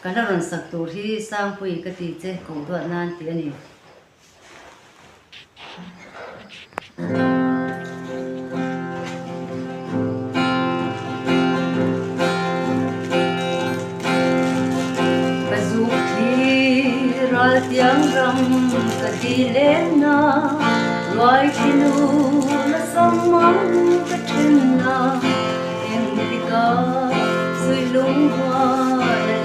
kan ron sak tur hi Sangpui ka ti che kohduat nan ti ani bazuk thi ral tiang ram ka ti len na loi thi nu la som mang ka thin na em ti ka sui lung hoa